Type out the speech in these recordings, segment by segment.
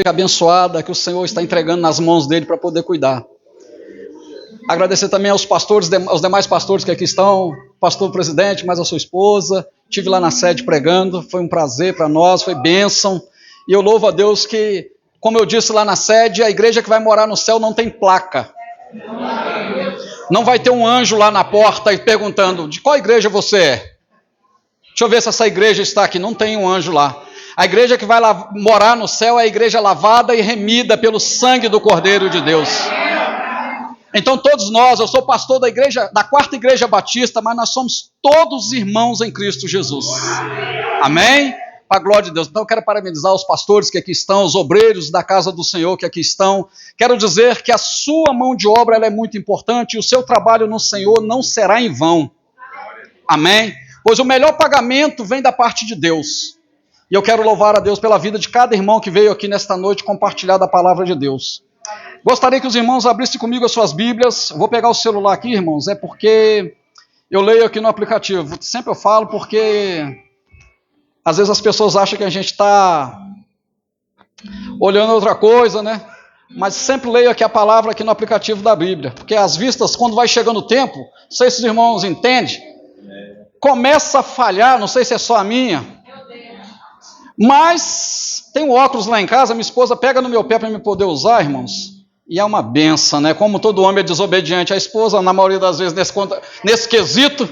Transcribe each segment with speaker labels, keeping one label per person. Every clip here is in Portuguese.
Speaker 1: abençoada que o Senhor está entregando nas mãos dele para poder cuidar. Agradecer também aos pastores, aos demais pastores que aqui estão, pastor presidente, mais a sua esposa. Estive lá na sede pregando, foi um prazer para nós, foi bênção. E eu louvo a Deus que, como eu disse lá na sede, a igreja que vai morar no céu não tem placa. Não vai ter um anjo lá na porta e perguntando, de qual igreja você é? Deixa eu ver se essa igreja está aqui. Não tem um anjo lá. A igreja que vai morar no céu é a igreja lavada e remida pelo sangue do Cordeiro de Deus. Então todos nós, eu sou pastor da igreja, da Quarta Igreja Batista, mas nós somos todos irmãos em Cristo Jesus. Amém? Para a glória de Deus. Então eu quero parabenizar os pastores que aqui estão, os obreiros da casa do Senhor que aqui estão. Quero dizer que a sua mão de obra ela é muito importante e o seu trabalho no Senhor não será em vão. Amém? Pois o melhor pagamento vem da parte de Deus. E eu quero louvar a Deus pela vida de cada irmão que veio aqui nesta noite compartilhar da palavra de Deus. Gostaria que os irmãos abrissem comigo as suas Bíblias. Vou pegar o celular aqui, irmãos, é porque eu leio aqui no aplicativo. Sempre eu falo porque às vezes as pessoas acham que a gente está olhando outra coisa, né? Mas sempre leio aqui a palavra aqui no aplicativo da Bíblia. Porque às vistas, quando vai chegando o tempo, não sei se os irmãos entendem, começa a falhar, não sei se é só a minha. Mas tem um óculos lá em casa, minha esposa pega no meu pé para me poder usar, irmãos. E é uma benção, né? Como todo homem é desobediente à esposa, na maioria das vezes nesse quesito,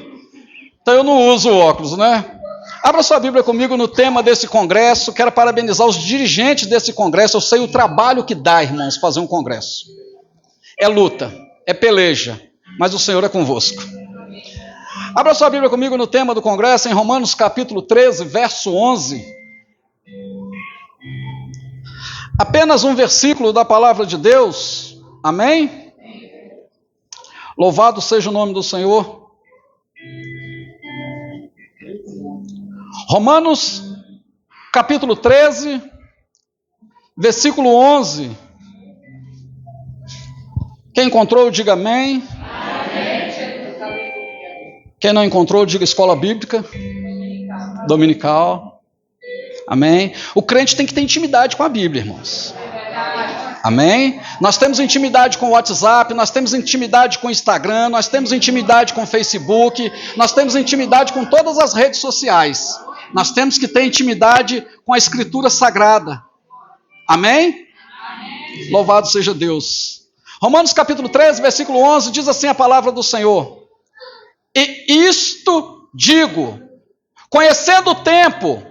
Speaker 1: então eu não uso o óculos, né? Abra sua Bíblia comigo no tema desse congresso. Quero parabenizar os dirigentes desse congresso. Eu sei o trabalho que dá, irmãos, fazer um congresso. É luta, é peleja, mas o Senhor é convosco. Abra sua Bíblia comigo no tema do congresso, em Romanos capítulo 13, verso 11. Apenas um versículo da palavra de Deus, amém? Louvado seja o nome do Senhor. Romanos, capítulo 13, versículo 11. Quem encontrou, diga amém. Quem não encontrou, diga escola bíblica dominical. Amém? O crente tem que ter intimidade com a Bíblia, irmãos. Amém? Nós temos intimidade com o WhatsApp, nós temos intimidade com o Instagram, nós temos intimidade com o Facebook, nós temos intimidade com todas as redes sociais. Nós temos que ter intimidade com a Escritura Sagrada. Amém? Amém. Louvado seja Deus. Romanos capítulo 13, versículo 11, diz assim a palavra do Senhor. E isto digo, conhecendo o tempo,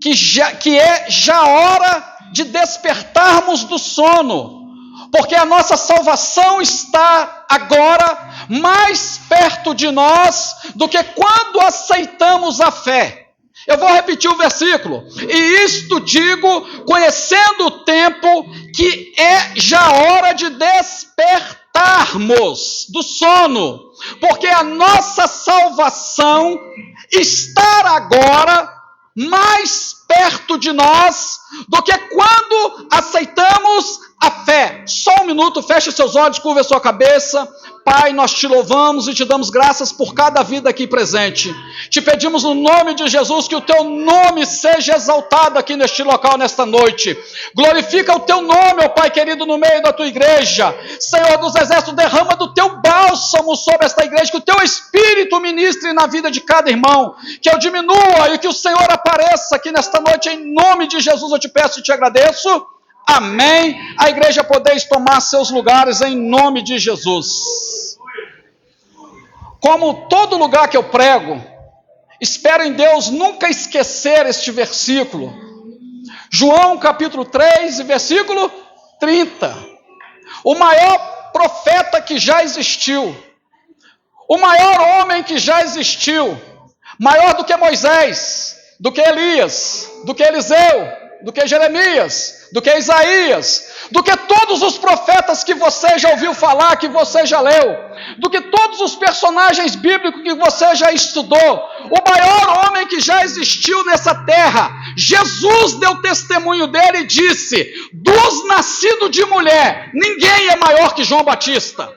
Speaker 1: que é já hora de despertarmos do sono, porque a nossa salvação está agora mais perto de nós do que quando aceitamos a fé. Eu vou repetir o versículo. E isto digo, conhecendo o tempo, que é já hora de despertarmos do sono, porque a nossa salvação está agora mais perto de nós do que quando aceitamos a fé. Só um minuto, feche seus olhos, curva a sua cabeça. Pai, nós te louvamos e te damos graças por cada vida aqui presente. Te pedimos no nome de Jesus que o teu nome seja exaltado aqui neste local, nesta noite. Glorifica o teu nome, ó Pai querido, no meio da tua igreja. Senhor dos exércitos, derrama do teu bálsamo sobre esta igreja, que o teu Espírito ministre na vida de cada irmão, que eu diminua e que o Senhor apareça aqui nesta noite, em nome de Jesus eu te peço e te agradeço. Amém. A igreja podeis tomar seus lugares em nome de Jesus. Como todo lugar que eu prego, espero em Deus nunca esquecer este versículo. João capítulo 3, versículo 30. O maior profeta que já existiu, o maior homem que já existiu, maior do que Moisés, do que Elias, do que Eliseu, do que Jeremias, do que Isaías, do que todos os profetas que você já ouviu falar, que você já leu, do que todos os personagens bíblicos que você já estudou, o maior homem que já existiu nessa terra, Jesus deu testemunho dele e disse, dos nascidos de mulher, ninguém é maior que João Batista.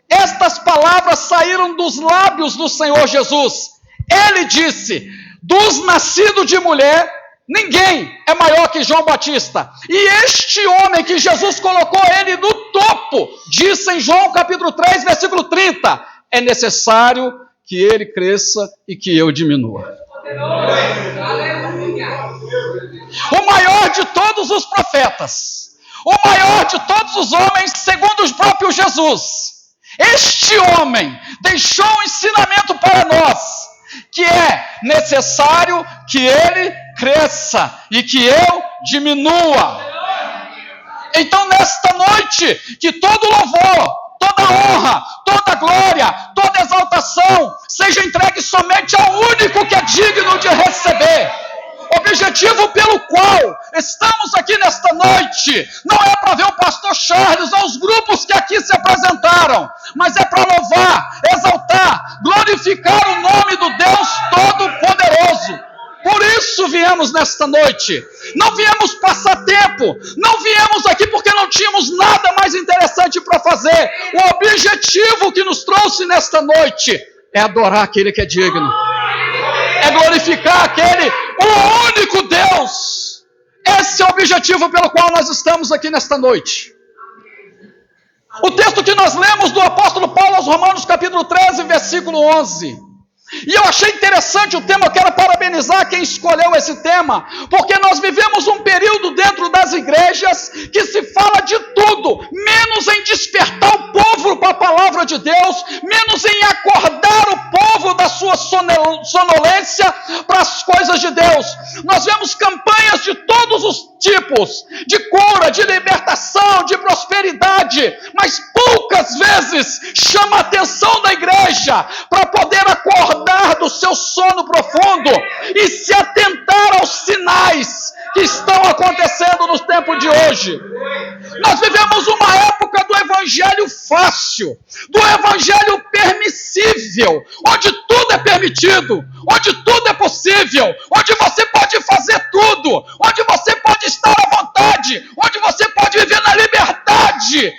Speaker 1: Estas palavras saíram dos lábios do Senhor Jesus. Ele disse, dos nascidos de mulher, Ninguém é maior que João Batista. E este homem que Jesus colocou ele no topo, disse em João capítulo 3, versículo 30, é necessário que ele cresça e que eu diminua. O maior de todos os profetas, o maior de todos os homens, segundo o próprio Jesus, este homem deixou um ensinamento para nós, que é necessário que ele cresça e que eu diminua. Então, nesta noite, que todo louvor, toda honra, toda glória, toda exaltação seja entregue somente ao único que é digno de receber. O objetivo pelo qual estamos aqui nesta noite não é para ver o pastor Charles ou os grupos que aqui se apresentaram, mas é para louvar, exaltar, glorificar o nome do Deus Todo-Poderoso. Por isso viemos nesta noite. Não viemos passar tempo, não viemos aqui porque não tínhamos nada mais interessante para fazer. O objetivo que nos trouxe nesta noite é adorar aquele que é digno, é glorificar aquele, o único Deus. Esse é o objetivo pelo qual nós estamos aqui nesta noite. O texto que nós lemos do apóstolo Paulo aos Romanos, capítulo 13, versículo 11. E eu achei interessante o tema, eu quero parabenizar quem escolheu esse tema, porque nós vivemos um período dentro das igrejas que se fala de tudo, menos em despertar o povo para a palavra de Deus, menos em acordar o povo da sua sonolência para as coisas de Deus. Nós vemos campanhas de todos os tipos, de cura, de libertação, de prosperidade, mas poucas vezes chama a atenção da igreja para poder acordar do seu sono profundo e se atentar aos sinais que estão acontecendo no tempo de hoje. Nós vivemos uma época do evangelho fácil, do evangelho permissível, onde tudo é permitido, onde tudo é possível, onde você pode fazer tudo, onde você pode estar à vontade, onde você pode viver na liberdade,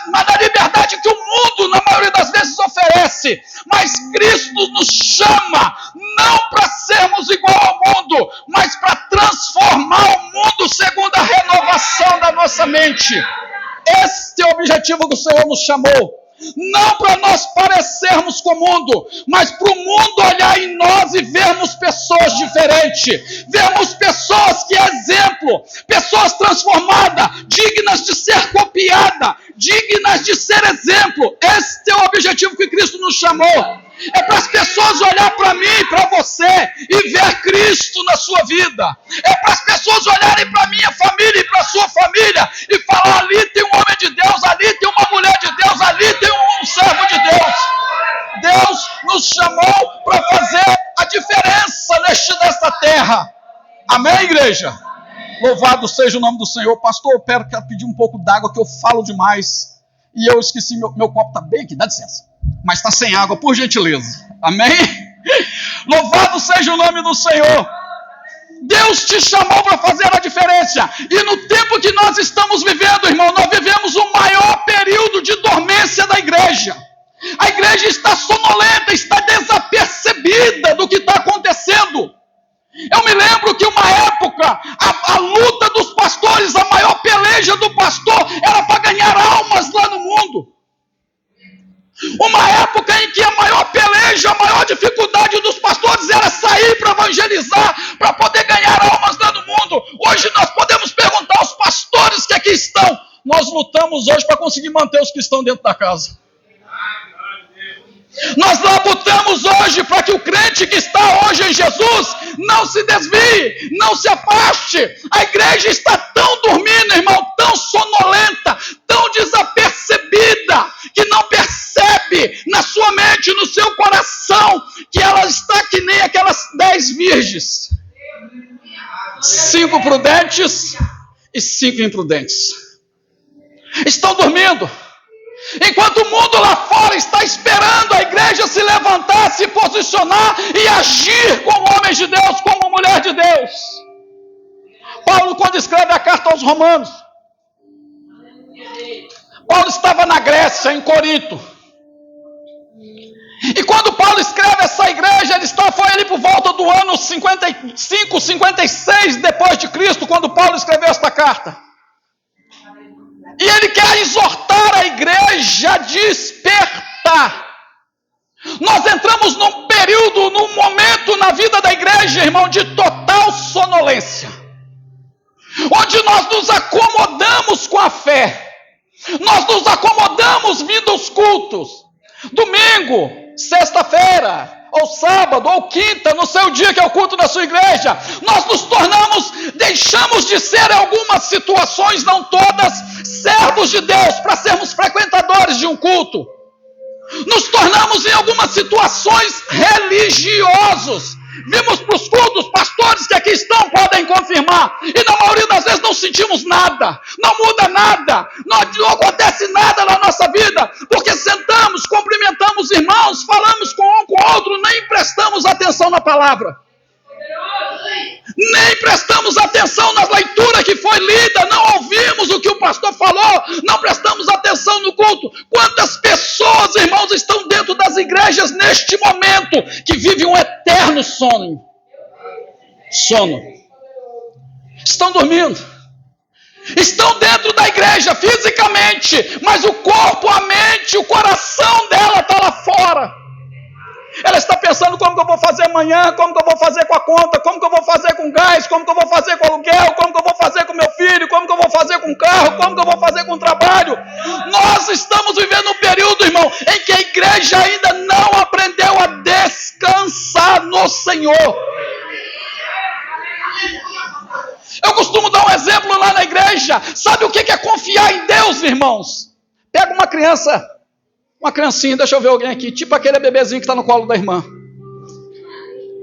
Speaker 1: na liberdade que o mundo, na maioria das vezes, oferece. Mas Cristo nos chama não para sermos igual ao mundo, mas para transformar o mundo segundo a renovação da nossa mente. Este é o objetivo que o Senhor nos chamou. Não para nós parecermos com o mundo, mas para o mundo olhar em nós e vermos pessoas diferentes, vermos pessoas que é exemplo, pessoas transformadas, dignas de ser copiada, dignas de ser exemplo. Este é o objetivo que Cristo nos chamou. É para as pessoas olhar para mim e para você e ver Cristo na sua vida. É para as pessoas olharem para a minha família e para a sua família e falar: ali tem um homem de Deus, ali tem uma mulher de Deus, ali tem um servo de Deus. Deus nos chamou para fazer a diferença nesta terra. Amém, igreja? Louvado seja o nome do Senhor. Pastor, eu quero pedir um pouco d'água, que eu falo demais. E eu esqueci, meu copo está bem aqui, dá licença. Mas está sem água, por gentileza. Amém? Louvado seja o nome do Senhor. Deus te chamou para fazer a diferença. E no tempo que nós estamos vivendo, irmão, nós vivemos o maior período de dormência da igreja. A igreja está sonolenta, está desapercebida do que está acontecendo. Eu me lembro que uma época, a luta dos pastores, a maior peleja do pastor era para ganhar almas lá no mundo. Uma época em que a maior peleja, a maior dificuldade dos pastores era sair para evangelizar, para poder ganhar almas lá no mundo. Hoje nós podemos perguntar aos pastores que aqui estão: nós lutamos hoje para conseguir manter os que estão dentro da casa. Nós lutamos hoje para que o crente que está hoje em Jesus não se desvie, não se afaste. A igreja está tão dormindo, irmão, tão sonolenta, tão desapercebida, que não percebe na sua mente, no seu coração, que ela está que nem aquelas 10 virgens. 5 prudentes e 5 imprudentes. Estão dormindo. Enquanto o mundo lá fora está esperando a igreja se levantar, se posicionar e agir como homens de Deus, como mulher de Deus. Paulo, quando escreve a carta aos Romanos, Paulo estava na Grécia, em Corinto. E quando Paulo escreve essa igreja, foi ali por volta do ano 55, 56 depois de Cristo, quando Paulo escreveu esta carta. E ele quer exortar a igreja a despertar. Nós entramos num período, num momento na vida da igreja, irmão, de total sonolência. Onde nós nos acomodamos com a fé. Nós nos acomodamos vindo aos cultos. Domingo, sexta-feira, ou sábado, ou quinta, no seu dia que é o culto da sua igreja, nós nos tornamos, deixamos de ser em algumas situações, não todas, servos de Deus, para sermos frequentadores de um culto. Nos tornamos em algumas situações religiosos. Vimos para os cultos, pastores que aqui estão podem confirmar, e na maioria das vezes não sentimos nada, não muda nada, não acontece nada na nossa vida, porque sentamos, cumprimentamos irmãos, falamos com um com o outro, nem prestamos atenção na palavra, nem prestamos atenção na leitura que foi lida, não ouvimos o que o pastor falou, não prestamos atenção no culto. Quantas pessoas, irmãos, estão dentro das igrejas neste momento, que vivem um eterno sono, estão dormindo, estão dentro da igreja fisicamente, mas o corpo, a mente, o coração dela está lá fora. Ela está pensando como que eu vou fazer amanhã, como que eu vou fazer com a conta, como que eu vou fazer com gás, como que eu vou fazer com aluguel, como que eu vou fazer com meu filho, como que eu vou fazer com o carro, como que eu vou fazer com o trabalho. Nós estamos vivendo um período, irmão, em que a igreja ainda não aprendeu a descansar no Senhor. Eu costumo dar um exemplo lá na igreja. Sabe o que é confiar em Deus, irmãos? Pega uma criancinha, deixa eu ver alguém aqui, tipo aquele bebezinho que está no colo da irmã.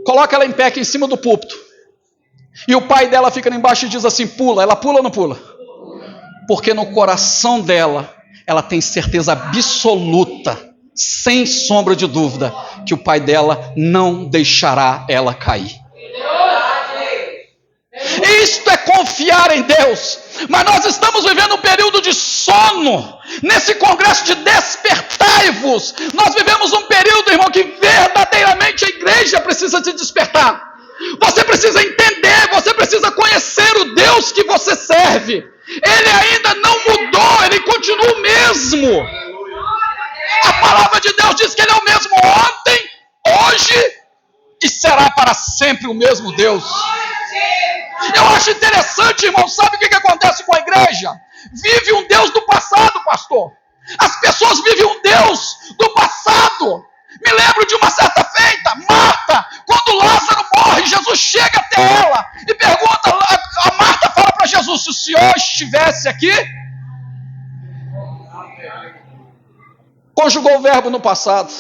Speaker 1: Coloca ela em pé aqui em cima do púlpito. E o pai dela fica lá embaixo e diz assim, pula. Ela pula ou não pula? Porque no coração dela, ela tem certeza absoluta, sem sombra de dúvida, que o pai dela não deixará ela cair. Isto é confiar em Deus. Mas nós estamos vivendo um período de sono. Nesse congresso de despertai-vos, nós vivemos um período, irmão, que verdadeiramente a igreja precisa se despertar. Você precisa entender, você precisa conhecer o Deus que você serve. Ele ainda não mudou, ele continua o mesmo. A palavra de Deus diz que ele é o mesmo ontem, hoje e será para sempre o mesmo Deus. Eu acho interessante, irmão, sabe o que acontece com a igreja? Vive um Deus do passado, pastor. As pessoas vivem um Deus do passado. Me lembro de uma certa feita, Marta, quando Lázaro morre, Jesus chega até ela e pergunta, a Marta fala para Jesus, se o Senhor estivesse aqui, conjugou o verbo no passado,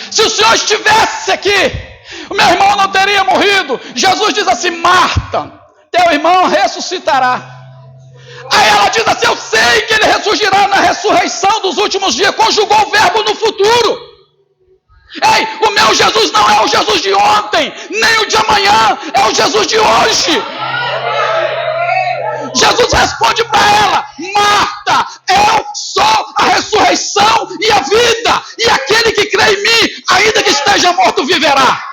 Speaker 1: se o Senhor estivesse aqui, o meu irmão não teria morrido. Jesus diz assim, Marta, teu irmão ressuscitará. Aí ela diz assim, eu sei que ele ressurgirá na ressurreição dos últimos dias. Conjugou o verbo no futuro. Ei, o meu Jesus não é o Jesus de ontem, nem o de amanhã, é o Jesus de hoje. Jesus responde para ela, Marta, eu sou a ressurreição e a vida, e aquele que crê em mim, ainda que esteja morto, viverá.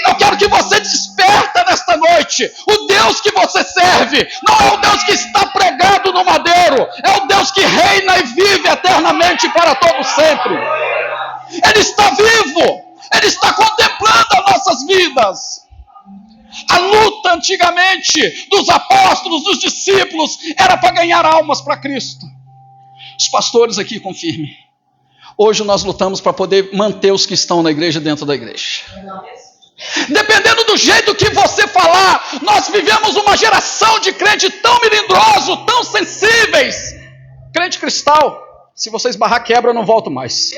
Speaker 1: Eu quero que você desperta nesta noite. O Deus que você serve não é o Deus que está pregado no madeiro, é o Deus que reina e vive eternamente para todo sempre. Ele está vivo, ele está contemplando as nossas vidas. A luta antigamente dos apóstolos, dos discípulos, era para ganhar almas para Cristo. Os pastores aqui confirmem. Hoje nós lutamos para poder manter os que estão na igreja dentro da igreja. Dependendo do jeito que você falar, nós vivemos uma geração de crente tão melindroso, tão sensíveis. Crente cristal, se você esbarrar quebra, eu não volto mais.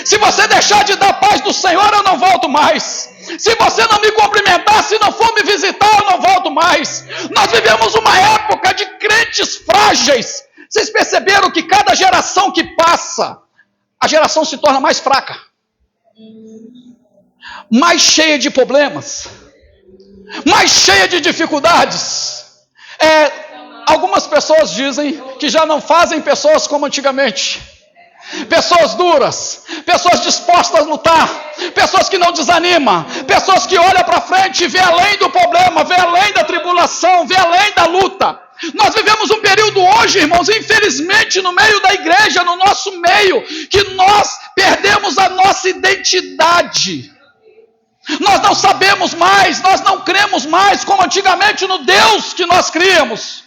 Speaker 1: Se você deixar de dar paz do Senhor, eu não volto mais. Se você não me cumprimentar, se não for me visitar, eu não volto mais. Nós vivemos uma época de crentes frágeis. Vocês perceberam que cada geração que passa, a geração se torna mais fraca, mais cheia de problemas, mais cheia de dificuldades. Algumas pessoas dizem que já não fazem pessoas como antigamente. Pessoas duras, pessoas dispostas a lutar, pessoas que não desanimam, pessoas que olham para frente e vê além do problema, vê além da tribulação, vê além da luta. Nós vivemos um período hoje, irmãos, infelizmente no meio da igreja, no nosso meio, que nós perdemos a nossa identidade. Nós não sabemos mais, nós não cremos mais como antigamente no Deus que nós críamos.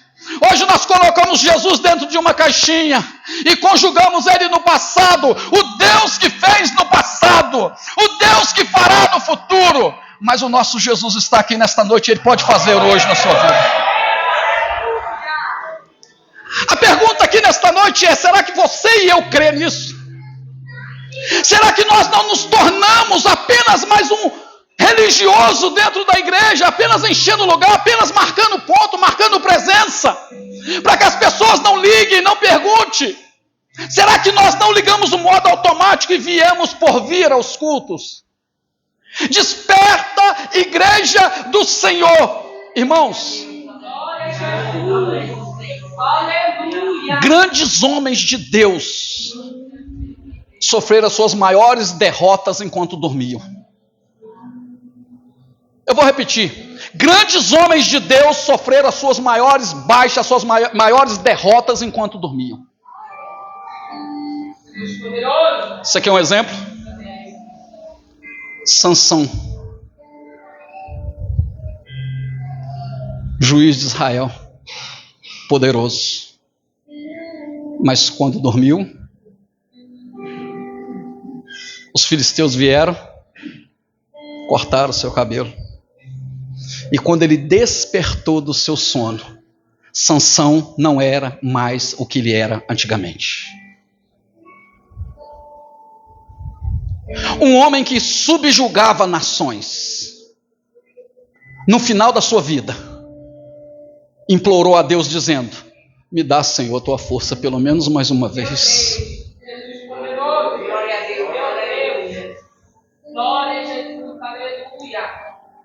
Speaker 1: Hoje nós colocamos Jesus dentro de uma caixinha e conjugamos Ele no passado, o Deus que fez no passado, o Deus que fará no futuro. Mas o nosso Jesus está aqui nesta noite, Ele pode fazer hoje na sua vida. A pergunta aqui nesta noite é: será que você e eu crê nisso? Será que nós não nos tornamos apenas mais um religioso dentro da igreja, apenas enchendo lugar, apenas marcando ponto, marcando presença, para que as pessoas não liguem, não perguntem? Será que nós não ligamos o modo automático e viemos por vir aos cultos? Desperta, igreja do Senhor. Irmãos, grandes homens de Deus sofreram as suas maiores derrotas enquanto dormiam. Eu vou repetir. Grandes homens de Deus sofreram as suas maiores baixas, as suas maiores derrotas enquanto dormiam. Isso aqui é um exemplo? Sansão, juiz de Israel, poderoso. Mas quando dormiu, os filisteus vieram, cortaram o seu cabelo. E quando ele despertou do seu sono, Sansão não era mais o que ele era antigamente. Um homem que subjugava nações, no final da sua vida, implorou a Deus dizendo: me dá, Senhor, a tua força pelo menos mais uma vez.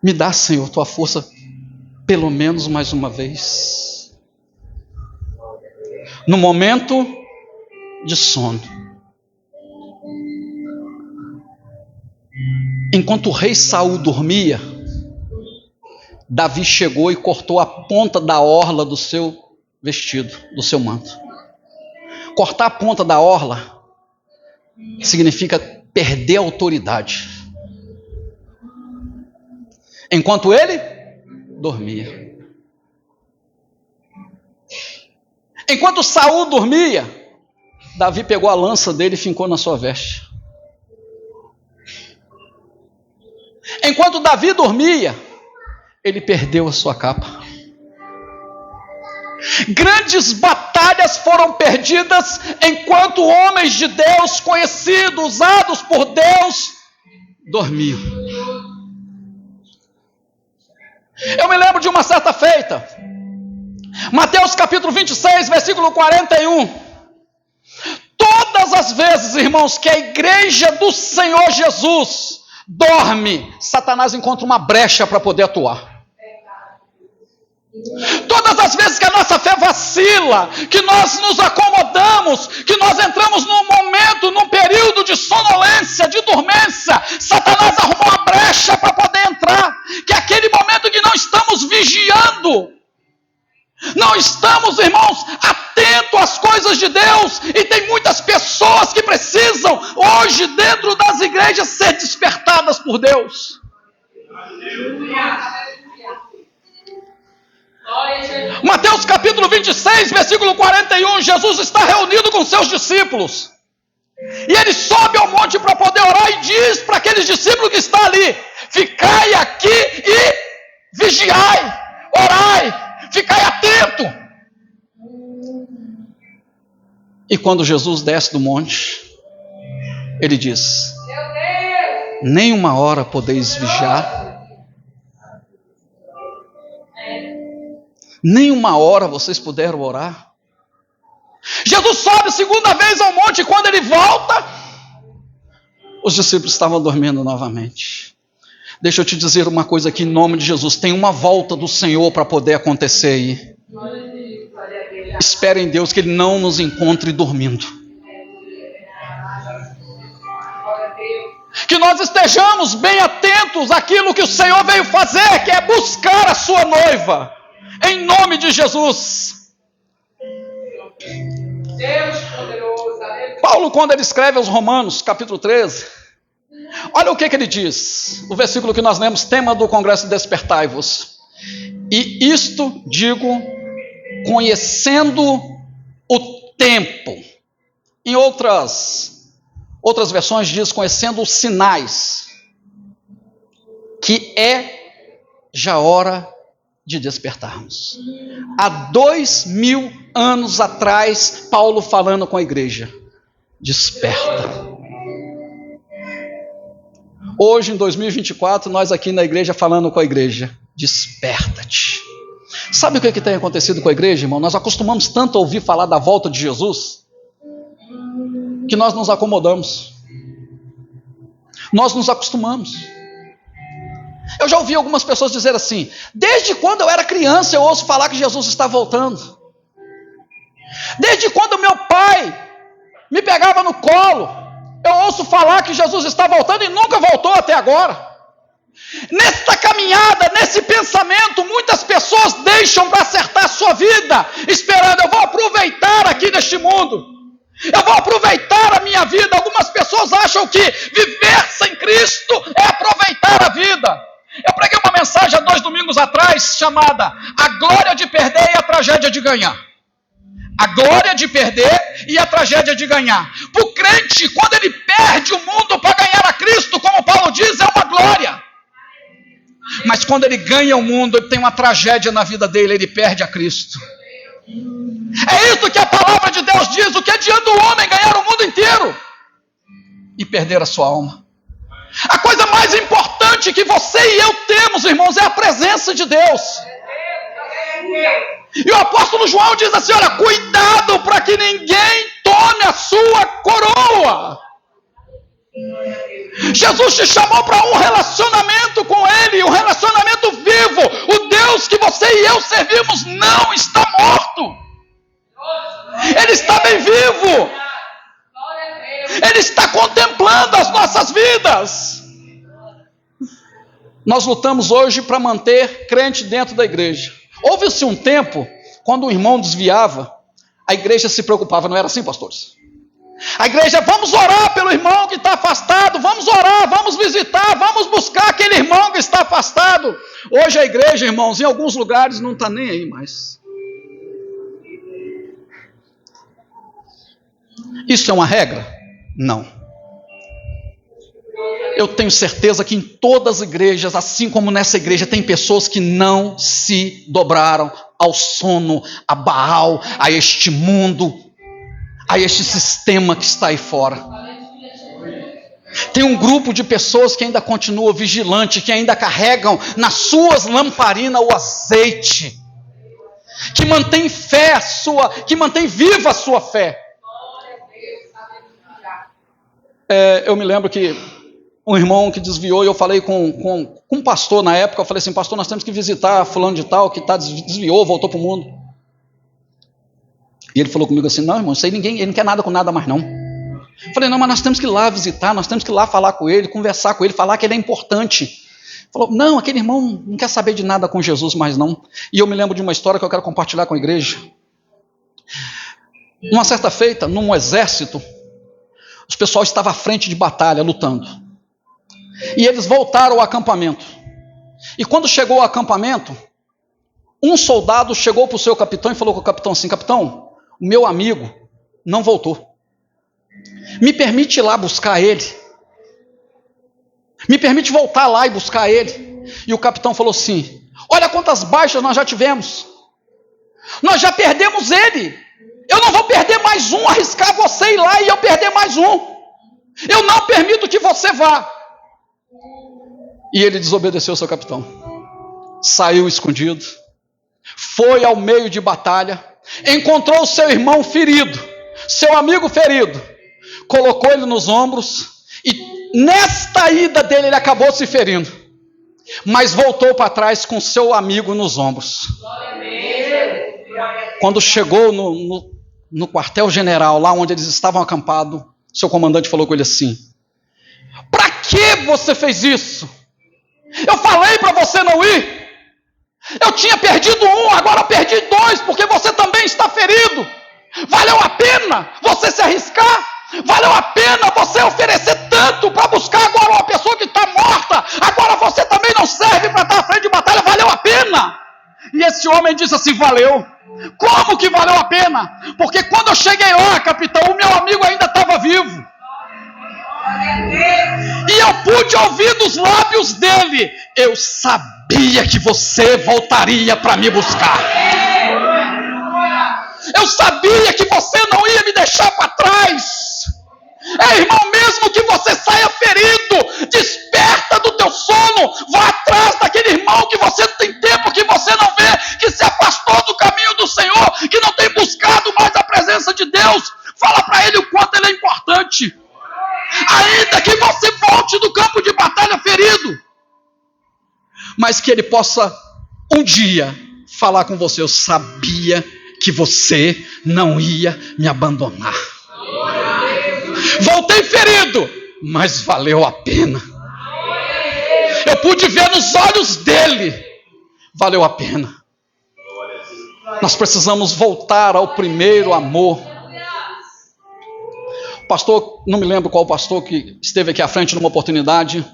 Speaker 1: Me dá, Senhor, tua força pelo menos mais uma vez. No momento de sono, enquanto o rei Saul dormia, Davi chegou e cortou a ponta da orla do seu vestido, do seu manto. Cortar a ponta da orla significa perder a autoridade. Enquanto ele dormia. Enquanto Saul dormia, Davi pegou a lança dele e fincou na sua veste. Enquanto Davi dormia, ele perdeu a sua capa. Grandes batalhas foram perdidas enquanto homens de Deus, conhecidos, usados por Deus, dormiam. Eu me lembro de uma certa feita, Mateus capítulo 26, versículo 41. Todas as vezes, irmãos, que a igreja do Senhor Jesus dorme, Satanás encontra uma brecha para poder atuar. Todas as vezes que a nossa fé vacila, que nós nos acomodamos, que nós entramos num momento, num período de sonolência, de dormência, Satanás arrumou uma brecha para poder entrar, que é aquele momento que não estamos vigiando, não estamos, irmãos, atentos às coisas de Deus, e tem muitas pessoas que precisam, hoje, dentro das igrejas, ser despertadas por Deus. Mateus capítulo 26, versículo 41, Jesus está reunido com seus discípulos, e ele sobe ao monte para poder orar, e diz para aqueles discípulos que estão ali: ficai aqui e vigiai, orai, ficai atento. E quando Jesus desce do monte, ele diz: nem uma hora podeis vigiar? Nem uma hora vocês puderam orar? Jesus sobe segunda vez ao monte, e quando ele volta, os discípulos estavam dormindo novamente. Deixa eu te dizer uma coisa aqui em nome de Jesus: tem uma volta do Senhor para poder acontecer aí. Espere em Deus que Ele não nos encontre dormindo. Que nós estejamos bem atentos àquilo que o Senhor veio fazer, que é buscar a sua noiva, em nome de Jesus.
Speaker 2: Deus poderoso.
Speaker 1: Paulo, quando ele escreve aos Romanos, capítulo 13, olha o que ele diz, o versículo que nós lemos, tema do congresso: despertai-vos. E isto digo, conhecendo o tempo. Em outras versões diz, conhecendo os sinais, que é já hora de despertarmos. Há 2000 anos atrás, Paulo falando com a igreja: desperta. Hoje, em 2024, nós aqui na igreja falando com a igreja: desperta-te. Sabe o que tem acontecido com a igreja, irmão? Nós acostumamos tanto a ouvir falar da volta de Jesus, que nós nos acomodamos. Nós nos acostumamos. Eu já ouvi algumas pessoas dizer assim: desde quando eu era criança eu ouço falar que Jesus está voltando. Desde quando meu pai me pegava no colo, eu ouço falar que Jesus está voltando e nunca voltou até agora. Nesta caminhada, nesse pensamento, muitas pessoas deixam para acertar a sua vida, esperando: eu vou aproveitar aqui neste mundo, eu vou aproveitar a minha vida. Algumas pessoas acham que viver sem Cristo é aproveitar a vida. Eu preguei uma mensagem há 2 domingos atrás, chamada A Glória de Perder e a Tragédia de Ganhar. A glória de perder e a tragédia de ganhar. Para o crente, quando ele perde o mundo para ganhar a Cristo, como Paulo diz, é uma glória. Mas quando ele ganha o mundo, ele tem uma tragédia na vida dele, ele perde a Cristo. É isso que a palavra de Deus diz: o que adianta o homem ganhar o mundo inteiro e perder a sua alma? A coisa mais importante que você e eu temos, irmãos, é a presença de Deus. E o apóstolo João diz assim: olha, cuidado para que ninguém tome a sua coroa. Jesus te chamou para um relacionamento com Ele, um relacionamento vivo. O Deus que você e eu servimos não está morto. Ele está bem vivo. Ele está contemplando as nossas vidas. Nós lutamos hoje para manter crente dentro da igreja. Houve-se um tempo, quando o irmão desviava, a igreja se preocupava. Não era assim, pastores? A igreja: vamos orar pelo irmão que está afastado, vamos orar, vamos visitar, vamos buscar aquele irmão que está afastado. Hoje a igreja, irmãos, em alguns lugares não está nem aí mais. Isso é uma regra? Não. Eu tenho certeza que em todas as igrejas, assim como nessa igreja, tem pessoas que não se dobraram ao sono, a Baal, a este mundo, a este sistema que está aí fora. Tem um grupo de pessoas que ainda continuam vigilantes, que ainda carregam nas suas lamparinas o azeite, que mantém fé que mantém viva a sua fé. Eu me lembro que um irmão que desviou, e eu falei com um pastor na época, eu falei assim: pastor, nós temos que visitar fulano de tal, que desviou, voltou para o mundo. E ele falou comigo assim: não, irmão, isso aí ele não quer nada com nada mais não. Eu falei: não, mas nós temos que ir lá visitar, nós temos que ir lá falar com ele, conversar com ele, falar que ele é importante. Ele falou: não, aquele irmão não quer saber de nada com Jesus mais não. E eu me lembro de uma história que eu quero compartilhar com a igreja. Numa certa feita, num exército, os pessoal estavam à frente de batalha, lutando. E eles voltaram ao acampamento. E quando chegou ao acampamento, um soldado chegou para o seu capitão e falou com o capitão assim: capitão, o meu amigo não voltou. Me permite ir lá buscar ele? Me permite voltar lá e buscar ele? E o capitão falou assim: olha quantas baixas nós já tivemos. Nós já perdemos ele. Eu não vou perder mais um, arriscar você ir lá e eu perder mais um. Eu não permito que você vá. E ele desobedeceu ao seu capitão. Saiu escondido. Foi ao meio de batalha. Encontrou o seu irmão ferido. Seu amigo ferido. Colocou ele nos ombros. E nesta ida dele ele acabou se ferindo. Mas voltou para trás com seu amigo nos ombros. Quando chegou no quartel-general, lá onde eles estavam acampados, seu comandante falou com ele assim: para que você fez isso? Eu falei para você não ir. Eu tinha perdido 1, agora eu perdi 2, porque você também está ferido. Valeu a pena você se arriscar? Valeu a pena você oferecer tanto para buscar agora uma pessoa que está morta? Agora você também não serve para estar à frente de batalha? Valeu a pena? E esse homem disse assim: valeu. Como que valeu a pena? Porque quando eu cheguei lá, capitão, o meu amigo ainda estava vivo. E eu pude ouvir dos lábios dele: eu sabia que você voltaria para me buscar. Eu sabia que você não ia me deixar para trás. Irmão, mesmo que você saia ferido, desperta do teu sono, vá atrás daquele irmão que você não tem tempo, que você não vê, que se afastou do caminho do Senhor, que não tem buscado mais a presença de Deus. Fala para ele o quanto ele é importante. Ainda que você volte do campo de batalha ferido, mas que ele possa um dia falar com você: eu sabia que você não ia me abandonar. Voltei ferido, mas valeu a pena. Eu pude ver nos olhos dele, valeu a pena. Nós precisamos voltar ao primeiro amor. Pastor, não me lembro qual pastor que esteve aqui à frente numa oportunidade,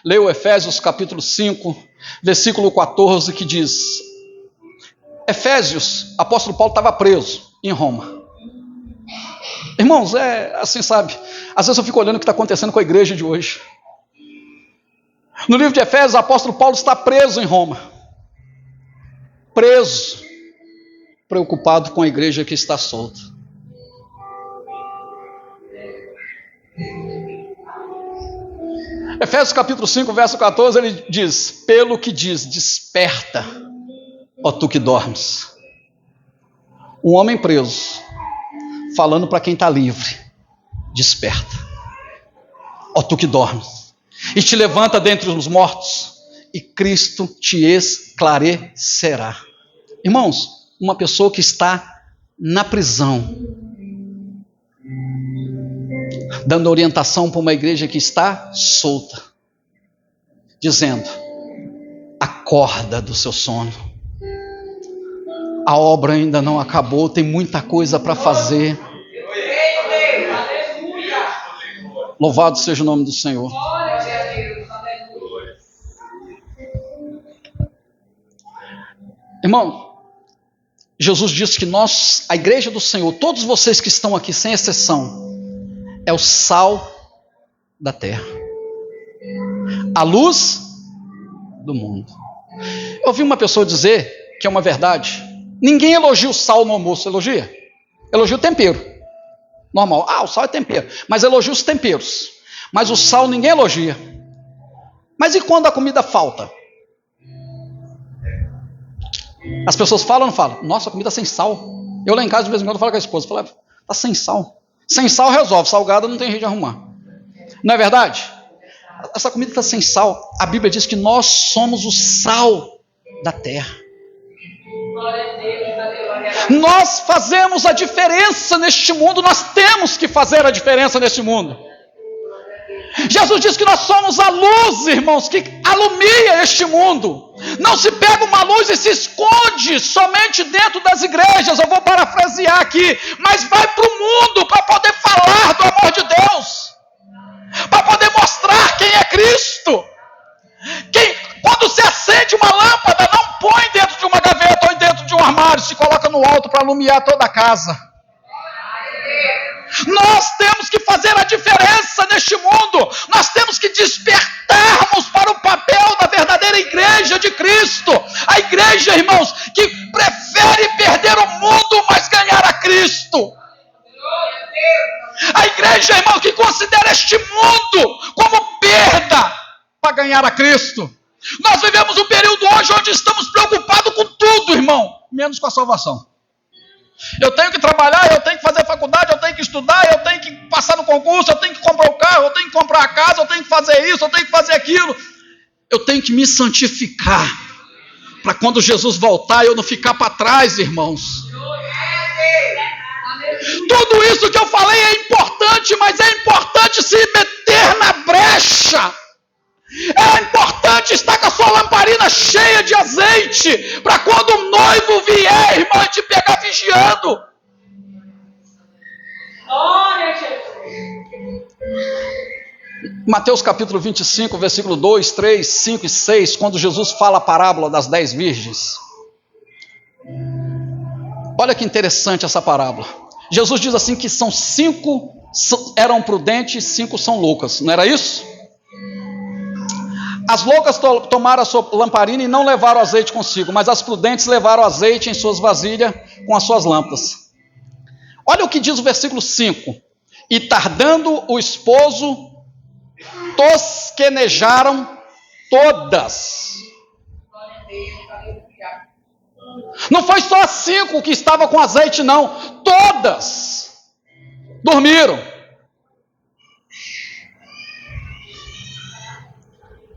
Speaker 1: leu Efésios capítulo 5, versículo 14, que diz: Efésios, apóstolo Paulo estava preso em Roma. Irmãos, é assim, sabe? Às vezes eu fico olhando o que está acontecendo com a igreja de hoje. No livro de Efésios, o apóstolo Paulo está preso em Roma. Preso, preocupado com a igreja que está solta. Efésios capítulo 5, verso 14, ele diz: pelo que diz, desperta, ó tu que dormes. Um homem preso, falando para quem está livre: desperta, ó tu que dormes, e te levanta dentre os mortos, e Cristo te esclarecerá. Irmãos, uma pessoa que está na prisão, dando orientação para uma igreja que está solta, dizendo: acorda do seu sono, a obra ainda não acabou, tem muita coisa para fazer. Louvado seja o nome do Senhor. Irmão, Jesus disse que nós, a igreja do Senhor, todos vocês que estão aqui sem exceção, é o sal da terra, a luz do mundo. Eu ouvi uma pessoa dizer que é uma verdade: ninguém elogia o sal no almoço. Elogia? Elogia o tempero. Normal. O sal é tempero. Mas elogia os temperos. Mas o sal ninguém elogia. Mas e quando a comida falta? As pessoas falam ou não falam? Nossa, a comida sem sal. Eu lá em casa de vez em quando falo com a esposa, falo: tá sem sal. Sem sal resolve, salgada não tem jeito de arrumar. Não é verdade? Essa comida está sem sal. A Bíblia diz que nós somos o sal da terra. Nós fazemos a diferença neste mundo. Nós temos que fazer a diferença neste mundo. Jesus diz que nós somos a luz, irmãos, que alumia este mundo. Não se pega uma luz e se esconde somente dentro das igrejas. Eu vou parafrasear aqui, mas vai para o mundo para poder falar do amor de Deus, para poder mostrar quem é Cristo. Quando se acende uma lâmpada, não põe dentro de uma gaveta ou dentro de um armário, se coloca no alto para iluminar toda a casa. Nós temos que fazer a diferença neste mundo. Nós temos que despertarmos para o papel da verdadeira igreja de Cristo. A igreja, irmãos, que prefere perder o mundo, mas ganhar a Cristo. A igreja, irmão, que considera este mundo como perda para ganhar a Cristo. Nós vivemos um período hoje onde estamos preocupados com tudo, irmão, menos com a salvação. Eu tenho que trabalhar, eu tenho que fazer faculdade, eu tenho que estudar, eu tenho que passar no concurso, eu tenho que comprar o carro, eu tenho que comprar a casa, eu tenho que fazer isso, eu tenho que fazer aquilo. Eu tenho que me santificar, para quando Jesus voltar eu não ficar para trás, irmãos. Tudo isso que eu falei é importante, mas é importante se meter na brecha É importante estar com a sua lamparina cheia de azeite, para quando o noivo vier, irmão, te pegar vigiando.
Speaker 2: Glória a Jesus.
Speaker 1: Mateus capítulo 25, versículo 2, 3, 5 e 6, quando Jesus fala a parábola das 10 virgens. Olha que interessante essa parábola. Jesus diz assim que são 5 eram prudentes e 5 são loucas, não era isso? As loucas tomaram a sua lamparina e não levaram azeite consigo, mas as prudentes levaram azeite em suas vasilhas com as suas lâmpadas. Olha o que diz o versículo 5. E tardando o esposo, tosquenejaram todas. Não foi só as 5 que estavam com azeite, não. Todas dormiram.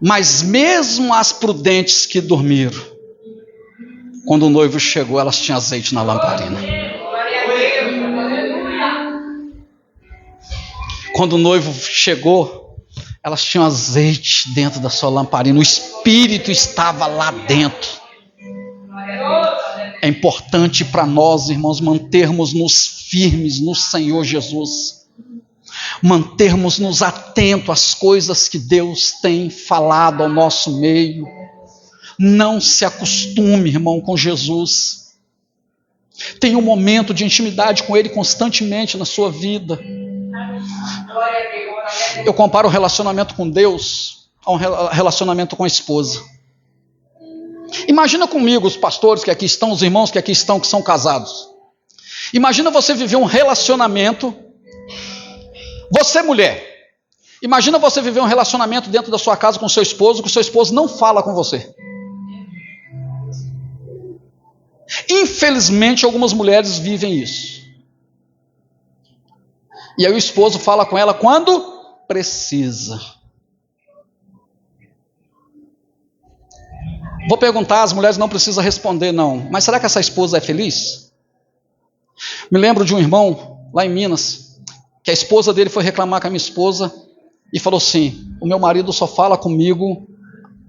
Speaker 1: Mas mesmo as prudentes que dormiram, quando o noivo chegou, elas tinham azeite na lamparina. Quando o noivo chegou, elas tinham azeite dentro da sua lamparina. O Espírito estava lá dentro. É importante para nós, irmãos, mantermos-nos firmes no Senhor Jesus. Mantermos-nos atentos às coisas que Deus tem falado ao nosso meio. Não se acostume, irmão, com Jesus. Tenha um momento de intimidade com Ele constantemente na sua vida. Eu comparo o relacionamento com Deus a um relacionamento com a esposa. Imagina comigo os pastores que aqui estão, os irmãos que aqui estão, que são casados. Imagina você viver um relacionamento. Você, mulher, imagina você viver um relacionamento dentro da sua casa com seu esposo, que o seu esposo não fala com você. Infelizmente, algumas mulheres vivem isso. E aí o esposo fala com ela quando precisa. Vou perguntar, as mulheres não precisam responder não, mas será que essa esposa é feliz? Me lembro de um irmão lá em Minas, que a esposa dele foi reclamar com a minha esposa e falou assim: o meu marido só fala comigo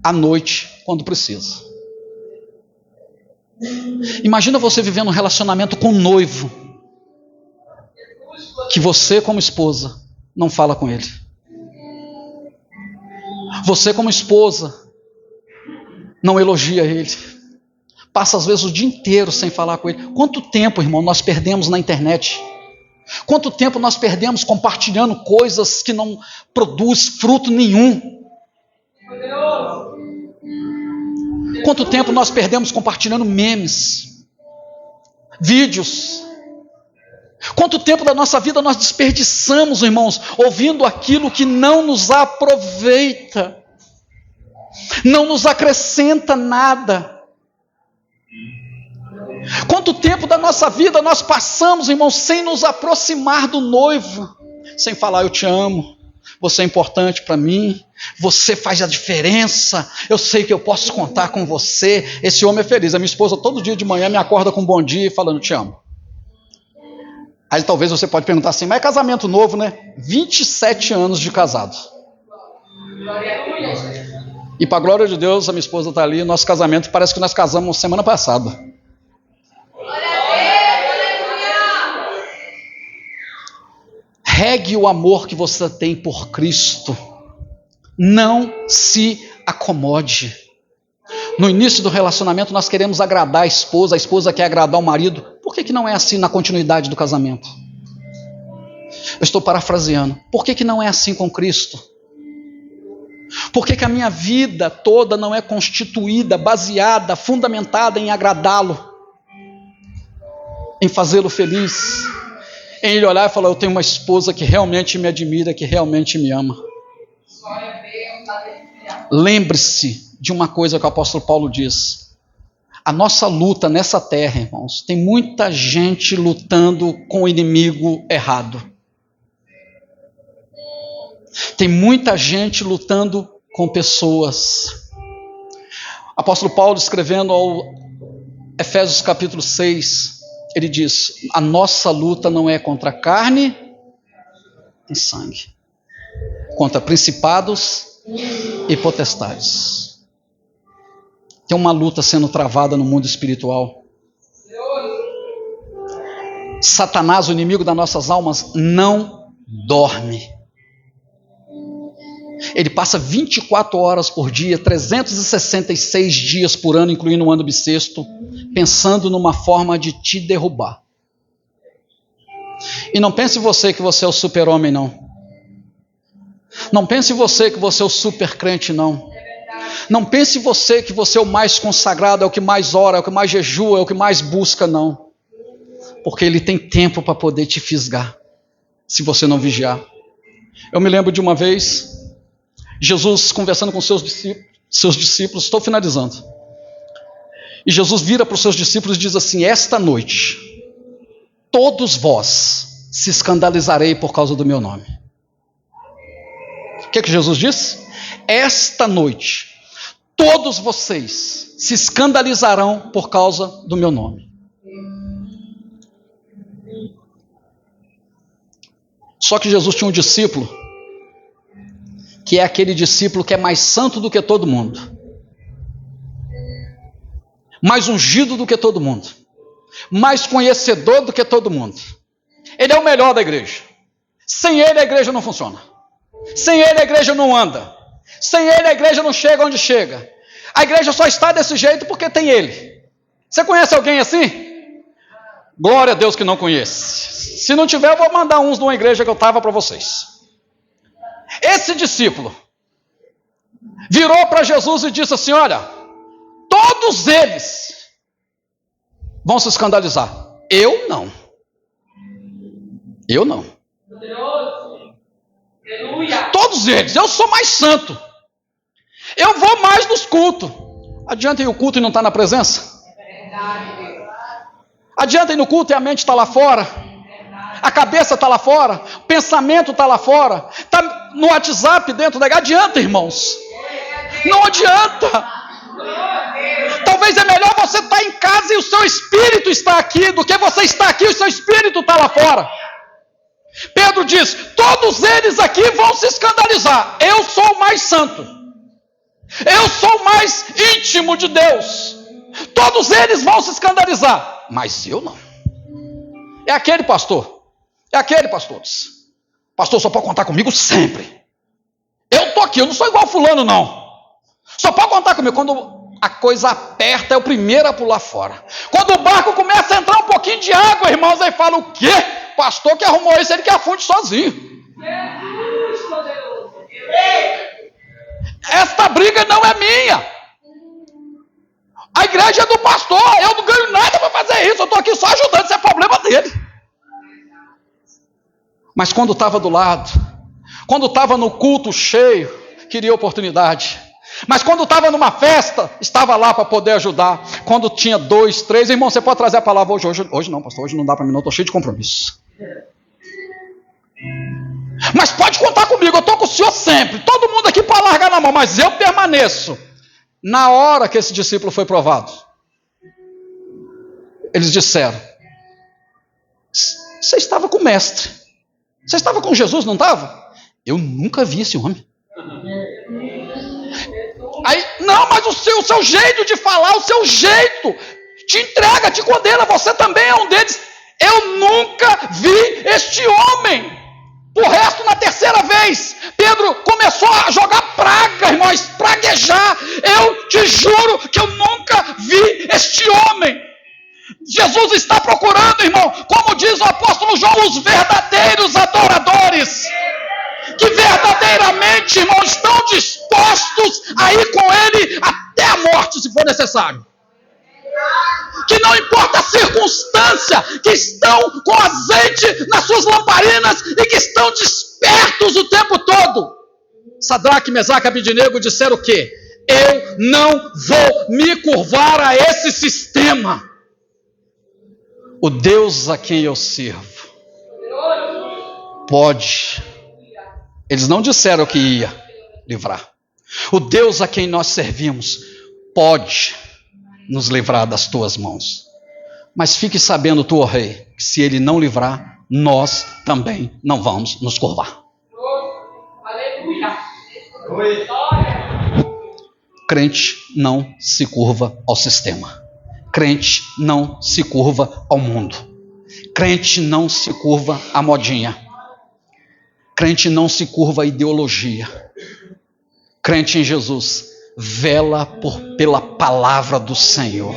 Speaker 1: à noite, quando precisa. Imagina você vivendo um relacionamento com um noivo, que você como esposa não fala com ele. Você como esposa não elogia ele. Passa às vezes o dia inteiro sem falar com ele. Quanto tempo, irmão, nós perdemos na internet? Quanto tempo nós perdemos compartilhando coisas que não produzem fruto nenhum? Quanto tempo nós perdemos compartilhando memes, vídeos? Quanto tempo da nossa vida nós desperdiçamos, irmãos, ouvindo aquilo que não nos aproveita, não nos acrescenta nada? Quanto tempo da nossa vida nós passamos, irmãos, sem nos aproximar do noivo, sem falar: eu te amo, você é importante para mim, você faz a diferença, eu sei que eu posso contar com você. Esse homem é feliz. A minha esposa todo dia de manhã me acorda com um bom dia falando: te amo. Aí talvez você pode perguntar assim: mas é casamento novo, né? 27 anos de casado. E para a glória de Deus, a minha esposa está ali, nosso casamento parece que nós casamos semana passada. Regue o amor que você tem por Cristo. Não se acomode. No início do relacionamento nós queremos agradar a esposa quer agradar o marido. Por que não é assim na continuidade do casamento? Eu estou parafraseando. Por que não é assim com Cristo? Por que a minha vida toda não é constituída, baseada, fundamentada em agradá-lo? Em fazê-lo feliz? Em ele olhar e falar: eu tenho uma esposa que realmente me admira, que realmente me ama. Lembre-se de uma coisa que o apóstolo Paulo diz: a nossa luta nessa terra, irmãos, tem muita gente lutando com o inimigo errado. Tem muita gente lutando com pessoas. O apóstolo Paulo, escrevendo ao Efésios capítulo 6, ele diz: a nossa luta não é contra carne e sangue, contra principados e potestades. Tem uma luta sendo travada no mundo espiritual. Satanás, o inimigo das nossas almas, não dorme. Ele passa 24 horas por dia, 366 dias por ano, incluindo o ano bissexto, pensando numa forma de te derrubar. E não pense você que você é o super-homem, não. Não pense você que você é o super-crente, não. Não pense você que você é o mais consagrado, é o que mais ora, é o que mais jejua, é o que mais busca, não. Porque ele tem tempo para poder te fisgar, se você não vigiar. Eu me lembro de uma vez, Jesus conversando com seus discípulos, estou finalizando. E Jesus vira para os seus discípulos e diz assim: esta noite, todos vós se escandalizarei por causa do meu nome. O que Jesus disse? Esta noite, todos vocês se escandalizarão por causa do meu nome. Só que Jesus tinha um discípulo, que é aquele discípulo que é mais santo do que todo mundo, mais ungido do que todo mundo, mais conhecedor do que todo mundo. Ele é o melhor da igreja. Sem ele a igreja não funciona. Sem ele a igreja não anda. Sem ele a igreja não chega onde chega. A igreja só está desse jeito porque tem ele. Você conhece alguém assim? Glória a Deus que não conhece. Se não tiver, eu vou mandar uns de uma igreja que eu estava para vocês. Esse discípulo virou para Jesus e disse assim: olha, todos eles vão se escandalizar. Eu não. Eu não. Todos eles. Eu sou mais santo. Eu vou mais nos cultos. Adianta ir o culto e não estar na presença? Adianta ir no culto e a mente está lá fora? A cabeça está lá fora? O pensamento está lá fora? Está no WhatsApp dentro da... Adianta, irmãos? Não adianta. Talvez é melhor você estar em casa e o seu espírito está aqui, do que você estar aqui e o seu espírito está lá fora. Pedro diz: todos eles aqui vão se escandalizar. Eu sou o mais santo. Eu sou o mais íntimo de Deus. Todos eles vão se escandalizar, mas eu não. É aquele pastor. É aquele pastor. Pastor, só pode contar comigo sempre. Eu estou aqui, eu não sou igual fulano, não. Só pode contar comigo. Quando a coisa aperta, é o primeiro a pular fora. Quando o barco começa a entrar um pouquinho de água, irmãos, aí fala: o quê? Pastor que arrumou isso, ele que afunde sozinho. Esta briga não é minha. A igreja é do pastor. Eu não ganho nada para fazer isso. Eu estou aqui só ajudando. Isso é problema dele. Mas quando estava do lado, quando estava no culto cheio, queria oportunidade. Mas quando estava numa festa, estava lá para poder ajudar. Quando tinha 2, 3, irmão, você pode trazer a palavra hoje não, pastor, hoje não dá para mim não, estou cheio de compromisso. Mas pode contar comigo, eu estou com o senhor sempre. Todo mundo aqui para largar na mão, mas eu permaneço. Na hora que esse discípulo foi provado, eles disseram: você estava com o mestre. Você estava com Jesus, não estava? Eu nunca vi esse homem. Aí, não, mas o seu jeito de falar, o seu jeito te entrega, te condena, você também é um deles. Eu nunca vi este homem. Por resto, na terceira vez, Pedro começou a jogar praga, irmãos, praguejar. Eu te juro que eu nunca vi este homem. Jesus está procurando, irmão, como diz o apóstolo João, os verdadeiros adoradores, que verdadeiramente, irmão, estão dispostos a ir com ele até a morte, se for necessário. Que não importa a circunstância, que estão com azeite nas suas lamparinas e que estão despertos o tempo todo. Sadraque, Mesaque e Abednego disseram o quê? Eu não vou me curvar a esse sistema. O Deus a quem eu sirvo pode. Eles não disseram que ia livrar. O Deus a quem nós servimos pode nos livrar das tuas mãos. Mas fique sabendo, tu, ó rei, que se ele não livrar, nós também não vamos nos curvar.
Speaker 2: Aleluia.
Speaker 1: Crente não se curva ao sistema. Crente não se curva ao mundo. Crente não se curva à modinha. Crente não se curva à ideologia. Crente em Jesus vela pela palavra do Senhor.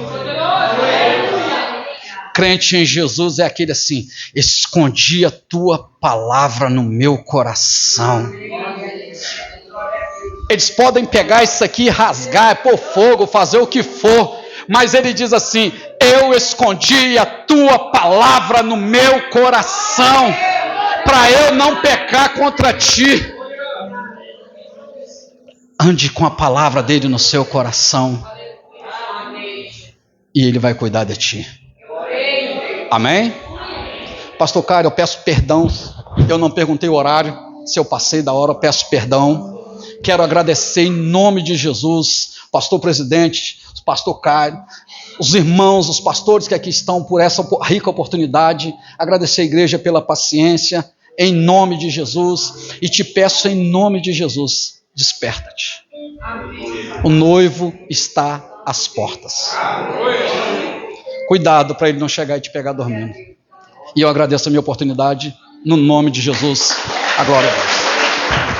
Speaker 1: Crente em Jesus é aquele assim: escondi a tua palavra no meu coração. Eles podem pegar isso aqui, rasgar, pôr fogo, fazer o que for, mas ele diz assim: eu escondi a tua palavra no meu coração, para eu não pecar contra ti. Ande com a palavra dele no seu coração, e ele vai cuidar de ti. Amém? Pastor Cário, eu peço perdão, eu não perguntei o horário, se eu passei da hora, eu peço perdão. Quero agradecer em nome de Jesus, pastor presidente, pastor Cário, os irmãos, os pastores que aqui estão por essa rica oportunidade. Agradecer a igreja pela paciência, em nome de Jesus, e te peço em nome de Jesus, desperta-te. O noivo está às portas. Cuidado para ele não chegar e te pegar dormindo. E eu agradeço a minha oportunidade, no nome de Jesus. A glória a Deus.